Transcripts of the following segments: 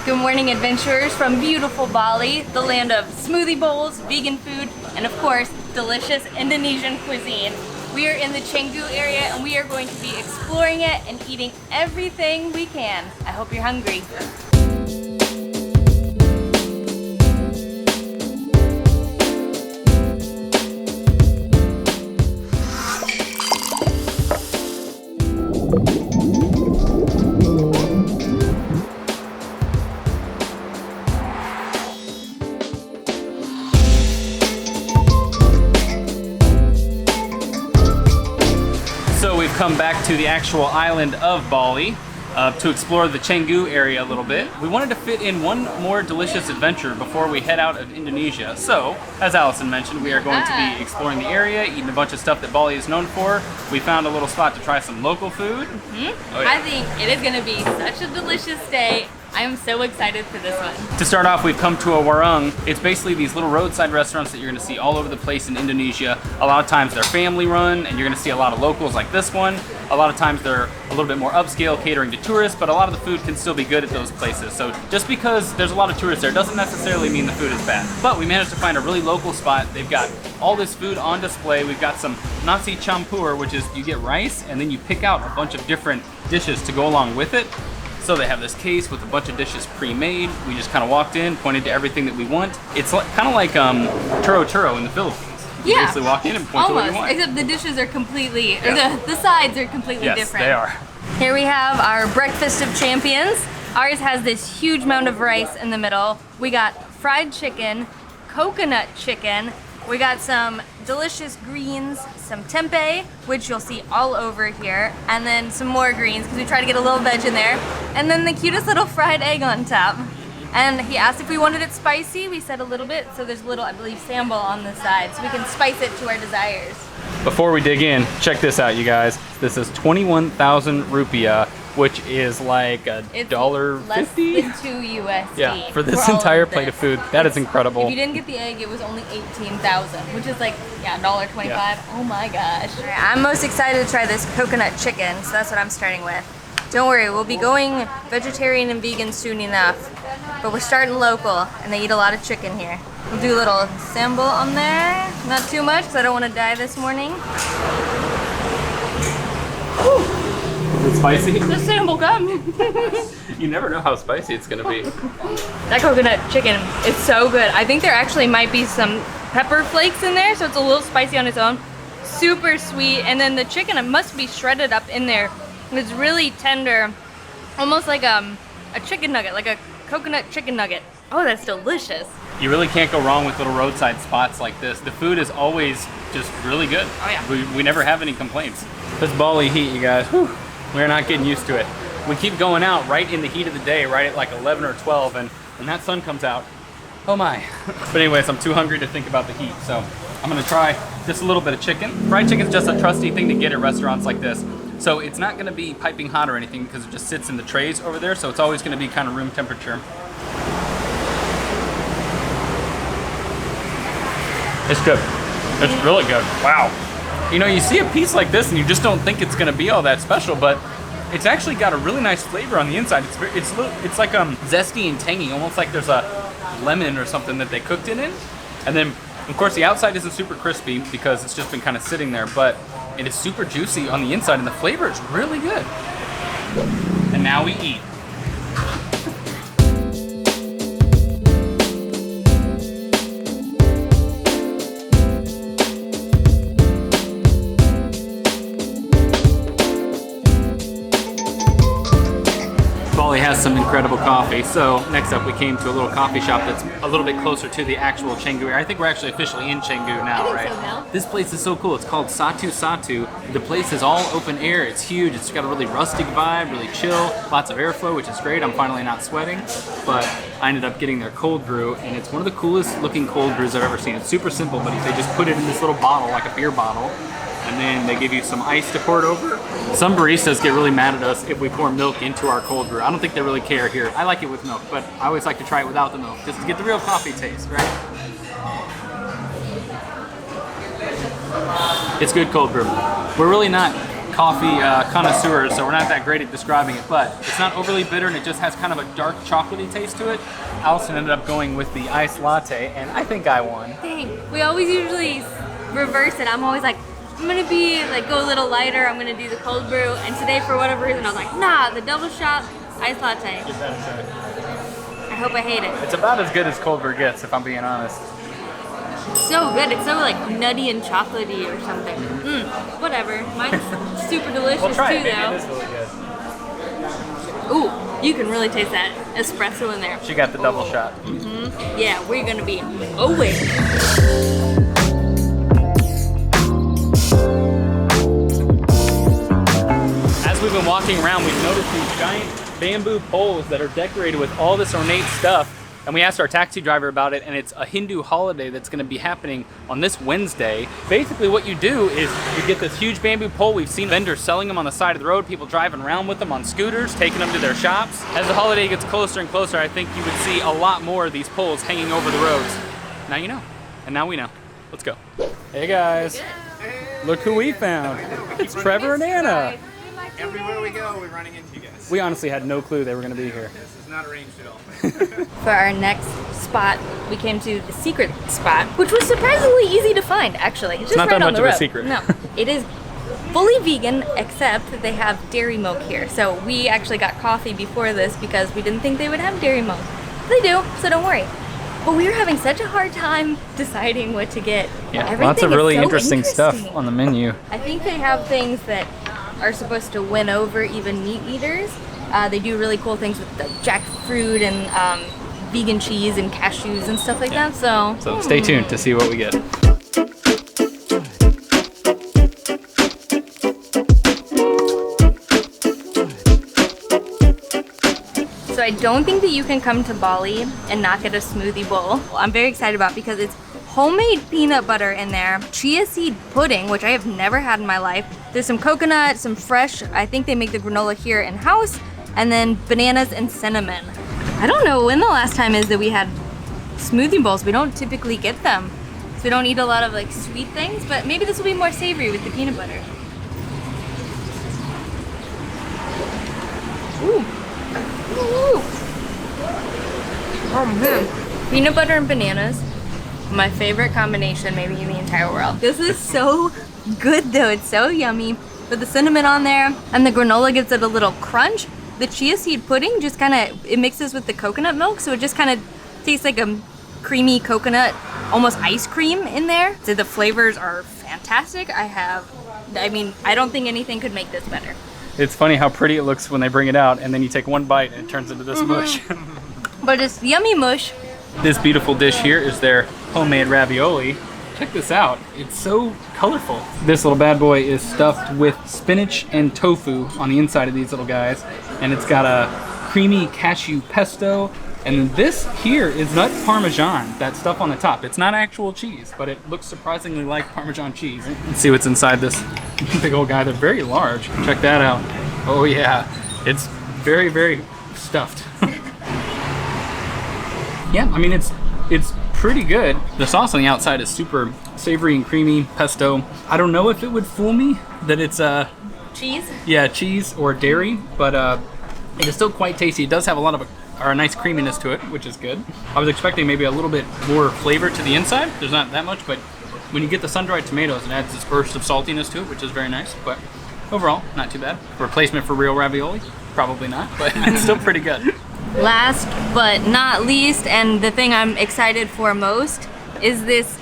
Good morning, adventurers from beautiful Bali, the land of smoothie bowls, vegan food, and of course, delicious Indonesian cuisine. We are in the Canggu area and we are going to be exploring it and eating everything we can. I hope you're hungry. Come back to the actual island of Bali to explore the Canggu area a little bit. We wanted to fit in one more delicious adventure before we head out of Indonesia. So, as Allison mentioned, we are going to be exploring the area, eating a bunch of stuff that Bali is known for. We found a little spot to try some local food. Oh, yeah. I think it is going to be such a delicious day. I am so excited for this one. To start off, we've come to a warung. It's basically these little roadside restaurants that you're gonna see all over the place in Indonesia. A lot of times they're family run and you're gonna see a lot of locals like this one. A lot of times they're a little bit more upscale, catering to tourists, but a lot of the food can still be good at those places. So just because there's a lot of tourists there doesn't necessarily mean the food is bad. But we managed to find a really local spot. They've got all this food on display. We've got some Nasi Campur, which is you get rice and then you pick out a bunch of different dishes to go along with it. So they have this case with a bunch of dishes pre-made. We just kind of walked in, pointed to everything that we want. It's kind of like churro in the Philippines. You basically walk in and point to what you want. Except the dishes are completely, or the sides are completely different. Yes, they are. Here we have our breakfast of champions. Ours has this huge mound of rice in the middle. We got fried chicken, coconut chicken. We got some delicious greens, some tempeh, which you'll see all over here, and then some more greens because we try to get a little veg in there, and then the cutest little fried egg on top. And he asked if we wanted it spicy. We said a little bit, so there's a little, I believe, sambal on the side, so we can spice it to our desires. Before we dig in, check this out, you guys. This is 21,000 rupiah, which is like $1.50? Less than $2 USD. Yeah, for this entire plate of food. That is incredible. If you didn't get the egg, it was only 18,000, which is like, $1.25. Yeah. Oh my gosh. All right, I'm most excited to try this coconut chicken, so that's what I'm starting with. Don't worry, we'll be going vegetarian and vegan soon enough, but we're starting local, and they eat a lot of chicken here. We'll do a little sambal on there, not too much, because I don't want to die this morning. Whew. Is it spicy? The sambal come. You never know how spicy it's gonna be. That coconut chicken is so good. I think there actually might be some pepper flakes in there, so it's a little spicy on its own. Super sweet, and then the chicken, it must be shredded up in there. It's really tender, almost like a chicken nugget, like a coconut chicken nugget. Oh, that's delicious. You really can't go wrong with little roadside spots like this. The food is always just really good. Oh yeah. We never have any complaints. This Bali heat, you guys, whew, we're not getting used to it. We keep going out right in the heat of the day, right at like 11 or 12, and when that sun comes out, oh my. But anyways, I'm too hungry to think about the heat, so I'm gonna try just a little bit of chicken. Fried chicken's just a trusty thing to get at restaurants like this. So it's not gonna be piping hot or anything because it just sits in the trays over there, so it's always gonna be kind of room temperature. It's good. It's really good. Wow. You know, you see a piece like this and you just don't think it's gonna be all that special, but it's actually got a really nice flavor on the inside. It's like zesty and tangy, almost like there's a lemon or something that they cooked it in. And then, of course, the outside isn't super crispy because it's just been kind of sitting there, but it is super juicy on the inside and the flavor is really good. And now we eat. Bali has some incredible coffee. So next up we came to a little coffee shop that's a little bit closer to the actual Canggu area. I think we're actually officially in Canggu now, right? So now. This place is so cool. It's called Satu Satu. The place is all open air. It's huge. It's got a really rustic vibe, really chill, lots of airflow, which is great. I'm finally not sweating, but I ended up getting their cold brew, and it's one of the coolest looking cold brews I've ever seen. It's super simple, but they just put it in this little bottle, like a beer bottle, and then they give you some ice to pour it over. Some baristas get really mad at us if we pour milk into our cold brew. I don't think they really care here. I like it with milk, but I always like to try it without the milk, just to get the real coffee taste, right? It's good cold brew. We're really not coffee connoisseurs, so we're not that great at describing it, but it's not overly bitter and it just has kind of a dark chocolatey taste to it. Allison ended up going with the iced latte, and I think I won. Dang, we always usually reverse it. I'm always like, I'm gonna be like go a little lighter, I'm gonna do the cold brew, and today for whatever reason I was like, nah, the double shot iced latte. Give that a try. I hope I hate it. It's about as good as cold brew gets, if I'm being honest. So good. It's so like nutty and chocolatey or something. Whatever. Mine's super delicious We'll try too, it. Maybe though. it is really good. Ooh, you can really taste that espresso in there. She got the double shot. Yeah, we're gonna be awake. As we've been walking around, we've noticed these giant bamboo poles that are decorated with all this ornate stuff. And we asked our taxi driver about it, and it's a Hindu holiday that's going to be happening on this Wednesday. Basically what you do is you get this huge bamboo pole. We've seen vendors selling them on the side of the road, people driving around with them on scooters, taking them to their shops. As the holiday gets closer and closer, I think you would see a lot more of these poles hanging over the roads. Now you know, and now we know. Let's go. Hey guys, look who we found. It's Trevor and Anna. Everywhere we go, we're running into you guys. We honestly had no clue they were going to be here. This is not arranged at all. For our next spot, we came to the secret spot, which was surprisingly easy to find, actually. It's just not right that on much the of a road. secret. No, it is fully vegan, except that they have dairy milk here. So we actually got coffee before this because we didn't think they would have dairy milk. They do, so don't worry. But we were having such a hard time deciding what to get. Yeah, Everything lots of is really so interesting stuff on the menu. I think they have things that are supposed to win over even meat eaters. They do really cool things with the jackfruit and vegan cheese and cashews and stuff like that. So Stay tuned to see what we get. So I don't think that you can come to Bali and not get a smoothie bowl. I'm very excited about because it's homemade peanut butter in there, chia seed pudding, which I have never had in my life. There's some coconut, some fresh, I think they make the granola here in-house, and then bananas and cinnamon. I don't know when the last time is that we had smoothie bowls. We don't typically get them. So we don't eat a lot of like sweet things, but maybe this will be more savory with the peanut butter. Ooh. Ooh. Oh man. Peanut butter and bananas. My favorite combination maybe in the entire world. This is so good though, it's so yummy. With the cinnamon on there and the granola gives it a little crunch. The chia seed pudding just kind of, it mixes with the coconut milk, so it just kind of tastes like a creamy coconut, almost ice cream in there. So the flavors are fantastic. I mean, I don't think anything could make this better. It's funny how pretty it looks when they bring it out, and then you take one bite and it turns into this mush. But it's yummy mush. This beautiful dish here is their homemade ravioli. Check this out. It's so colorful. This little bad boy is stuffed with spinach and tofu on the inside of these little guys. And it's got a creamy cashew pesto. And then this here is nut parmesan, that stuff on the top. It's not actual cheese, but it looks surprisingly like Parmesan cheese. Let's see what's inside this big old guy. They're very large. Check that out. Oh yeah, it's very, very stuffed. Yeah, I mean, it's pretty good. The sauce on the outside is super savory and creamy pesto. I don't know if it would fool me that it's Cheese? Yeah, cheese or dairy, but it is still quite tasty. It does have a nice creaminess to it, which is good. I was expecting maybe a little bit more flavor to the inside. There's not that much, but when you get the sun-dried tomatoes, it adds this burst of saltiness to it, which is very nice. But overall, not too bad. Replacement for real ravioli? Probably not, but it's still pretty good. Last but not least, and the thing I'm excited for most, is this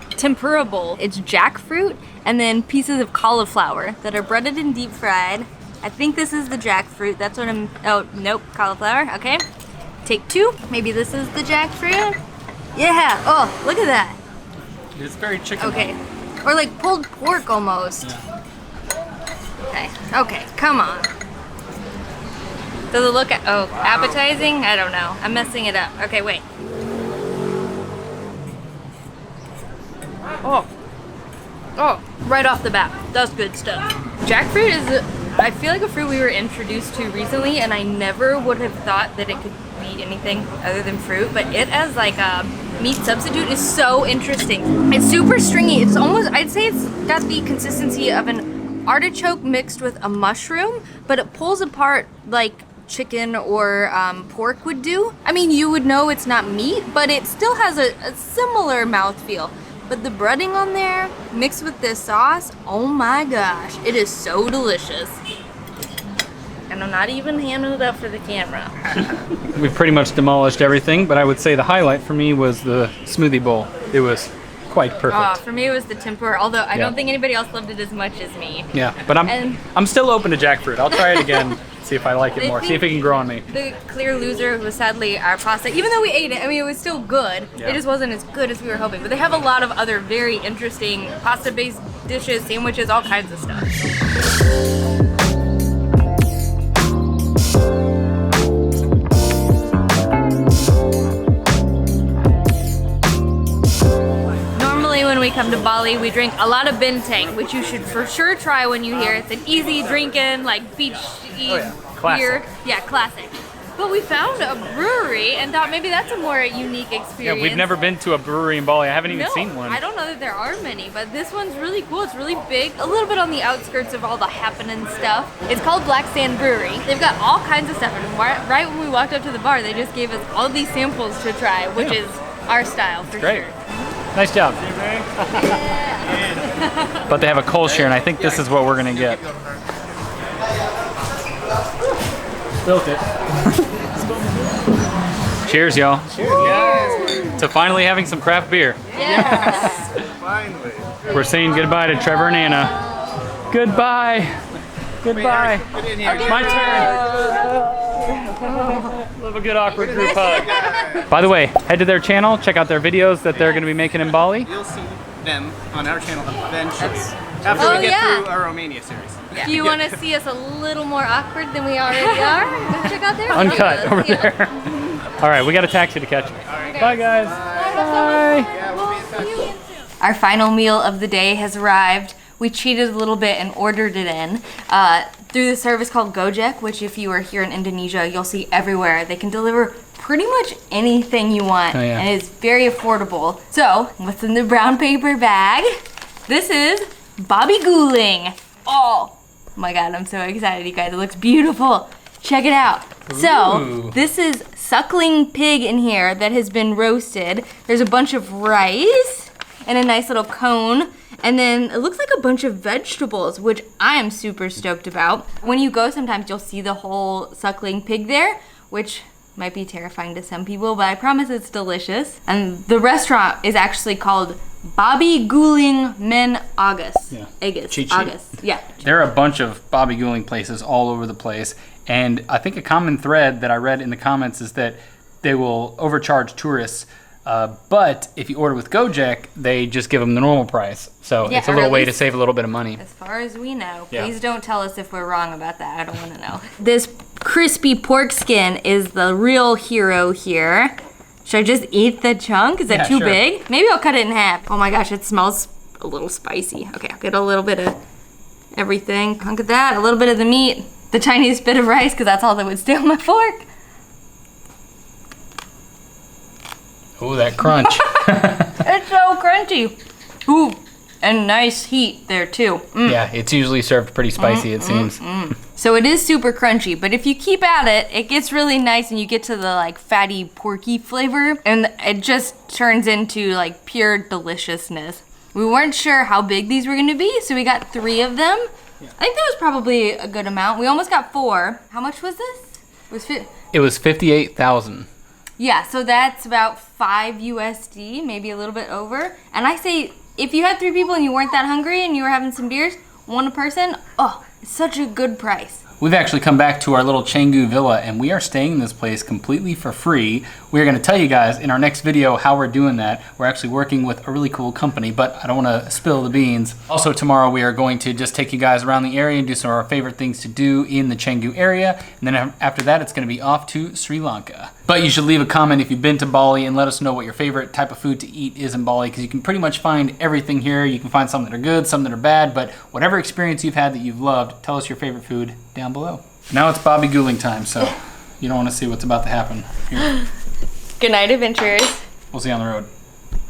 tempura bowl. It's jackfruit and then pieces of cauliflower that are breaded and deep fried. I think this is the jackfruit. That's what I'm, oh, nope, cauliflower, okay. Take two. Maybe this is the jackfruit. Yeah, oh, look at that. It's very chicken. Okay, or like pulled pork almost. Yeah. Okay, come on. Does it look, appetizing? I don't know. I'm messing it up. Okay, wait. Oh, right off the bat, that's good stuff. Jackfruit is, I feel like a fruit we were introduced to recently, and I never would have thought that it could be anything other than fruit, but it as like a meat substitute is so interesting. It's super stringy. It's almost, I'd say it's got the consistency of an artichoke mixed with a mushroom, but it pulls apart like chicken or pork would do. I mean, you would know it's not meat, but it still has a similar mouthfeel. But the breading on there, mixed with this sauce, oh my gosh, it is so delicious. And I'm not even handing it up for the camera. We've pretty much demolished everything, but I would say the highlight for me was the smoothie bowl. It was quite perfect. For me it was the tempura, although I don't think anybody else loved it as much as me. Yeah, but I'm still open to jackfruit. I'll try it again, see if I like it more, see if it can grow on me. The clear loser was sadly our pasta. Even though we ate it, I mean, it was still good. Yeah. It just wasn't as good as we were hoping. But they have a lot of other very interesting pasta-based dishes, sandwiches, all kinds of stuff. When we come to Bali, we drink a lot of bintang, which you should for sure try when you hear. It's an easy drinking, like beach beer. Yeah, classic. But we found a brewery and thought maybe that's a more unique experience. Yeah, we've never been to a brewery in Bali. I haven't even seen one. I don't know that there are many, but this one's really cool. It's really big, a little bit on the outskirts of all the happening stuff. It's called Black Sand Brewery. They've got all kinds of stuff, and right when we walked up to the bar, they just gave us all these samples to try, which is our style for sure. Nice job. But they have a coal share, and I think this is what we're gonna get. Spilt it. Cheers, y'all. Yes. To finally having some craft beer. Yes. Finally. We're saying goodbye to Trevor and Anna. Goodbye. Goodbye. Get in here. My turn. Love a good awkward group hug. By the way, head to their channel, check out their videos that they're going to be making in Bali. You'll see them on our channel eventually. After we get through our Romania series. Do you want to see us a little more awkward than we already are? Go check out their Uncut videos. over there. All right, we got a taxi to catch. Bye, guys. Bye. Yeah, we'll be in touch. Our final meal of the day has arrived. We cheated a little bit and ordered it in through the service called Gojek, which if you are here in Indonesia, you'll see everywhere. They can deliver pretty much anything you want, and it's very affordable. So, what's in the brown paper bag? This is Babi Guling. Oh my God, I'm so excited, you guys. It looks beautiful. Check it out. Ooh. So, this is suckling pig in here that has been roasted. There's a bunch of rice and a nice little cone. And then it looks like a bunch of vegetables, which I am super stoked about. When you go, sometimes you'll see the whole suckling pig there, which might be terrifying to some people, but I promise it's delicious. And the restaurant is actually called Babi Guling Men August. Yeah. August. Yeah. There are a bunch of Babi Guling places all over the place, and I think a common thread that I read in the comments is that they will overcharge tourists. But if you order with Gojek, they just give them the normal price. So it's a little way to save a little bit of money. As far as we know. Yeah. Please don't tell us if we're wrong about that. I don't want to know. This crispy pork skin is the real hero here. Should I just eat the chunk? Is that too big? Maybe I'll cut it in half. Oh my gosh, it smells a little spicy. Okay, I'll get a little bit of everything. Look at that, a little bit of the meat. The Chinese bit of rice, because that's all that would stay on my fork. Ooh, that crunch. It's so crunchy. Ooh, and nice heat there too. Yeah, it's usually served pretty spicy, it seems. So it is super crunchy, but if you keep at it, it gets really nice and you get to the like fatty, porky flavor, and it just turns into like pure deliciousness. We weren't sure how big these were gonna be, so we got 3 of them. Yeah. I think that was probably a good amount. We almost got 4. How much was this? It was 58,000. Yeah, so that's about 5 USD, maybe a little bit over. And I say, if you had 3 people and you weren't that hungry and you were having some beers, 1 a person, oh, it's such a good price. We've actually come back to our little Canggu villa, and we are staying in this place completely for free. We're going to tell you guys in our next video how we're doing that. We're actually working with a really cool company, but I don't want to spill the beans. Also tomorrow we are going to just take you guys around the area and do some of our favorite things to do in the Canggu area, and then after that it's going to be off to Sri Lanka. But you should leave a comment if you've been to Bali and let us know what your favorite type of food to eat is in Bali, because you can pretty much find everything here. You can find some that are good, some that are bad, but whatever experience you've had that you've loved, tell us your favorite food down below. Now it's Babi Guling time, so you don't want to see what's about to happen here. Good night, adventurers. We'll see you on the road.